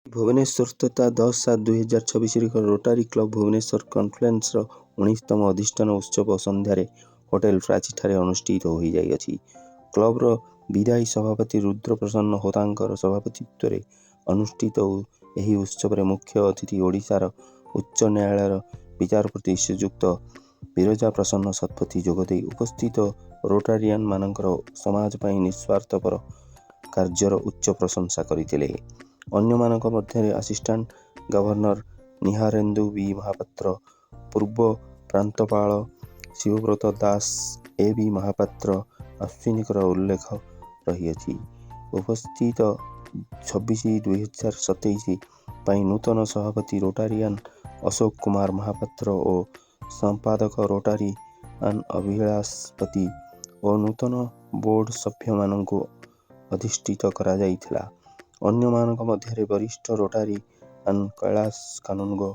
भुवनेश्वर तथा 10/7/2026 रोटारी क्लब भुवनेश्वर कन्फ्रेन्सर 19तम अधिष्ठान उत्सव सन्धार होटेल प्राची अनुष्ठित हो जाइए। क्लबर विदायी सभापति रुद्र प्रसन्न होतांकर सभापतित्व में अनुष्ठित यह उत्सव मुख्य अतिथि ओडिशार उच्च न्यायालय विचारपति श्रीजुक्त बिरजा प्रसन्न शतपथी जोगदे उपस्थित रोटारियन मानकर समाज पर निस्वार्थपर कार्यर उच्च प्रशंसा करते। अन्य मानक मध्य असिस्टेंट गवर्नर निहारेन्दु बी महापात्र, पूर्व प्रांतपाल शिवव्रत दास ए बी महापात्र अश्विनीकर उल्लेख रही। उपस्थित 26/2027 पर नूतन सभापति रोटारियन अशोक कुमार महापात्र और संपादक रोटारियन अभिलाषपति और नूतन बोर्ड सभ्य मानक अधिष्ठित करा जाइथिला। अन्य मानक मध्य वरिष्ठ रोटारियन कैलाश कानुनगो,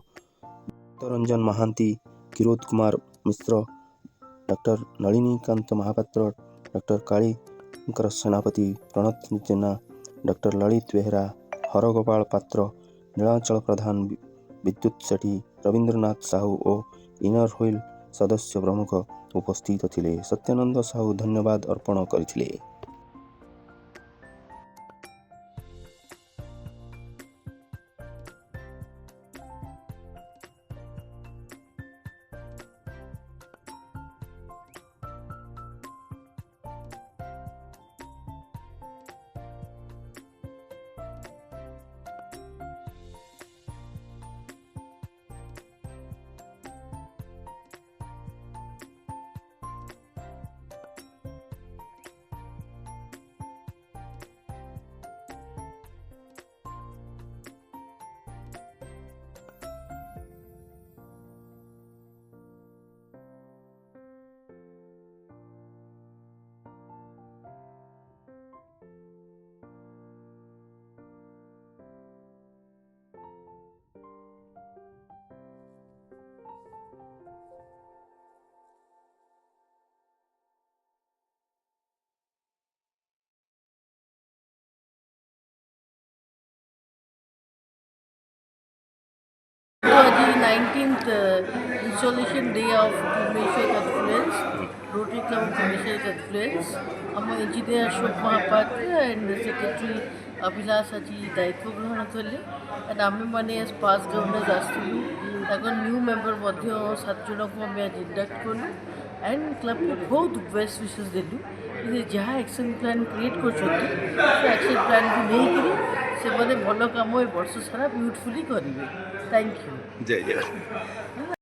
रंजन महांती, किरोत कुमार मिश्र, डॉक्टर नलिनीकांत महापात्र, डॉक्टर कालीकर सेनापति, प्रणत जेना, डॉक्टर ललित बेहरा, हरगोपाल पात्र, नीलाचल प्रधान, विद्युत सेठी, रवींद्रनाथ साहू और इनर व्हील सदस्य प्रमुख उपस्थित थिले। सत्यानंद साहू धन्यवाद अर्पण करथिले। आज 19th installation day of Bhubaneswar conference rotary club of Bhubaneswar conference आम engineer Ashok Mahapatra and secretary Abhilash आज दायित्व ग्रहण कले एंड आम मैंने पास गवर्नर्स आसलु न्यू मेम्बर 7 जन को आम आज इंडक्ट कलु एंड क्लब को बहुत बेस्ट विशेष देलु जहाँ एक्शन प्लान क्रिएट कर एक्शन प्लान को लेकर से भल कम ए वर्ष सारा ब्यूटिफुली करेंगे। Thank you. जय जय।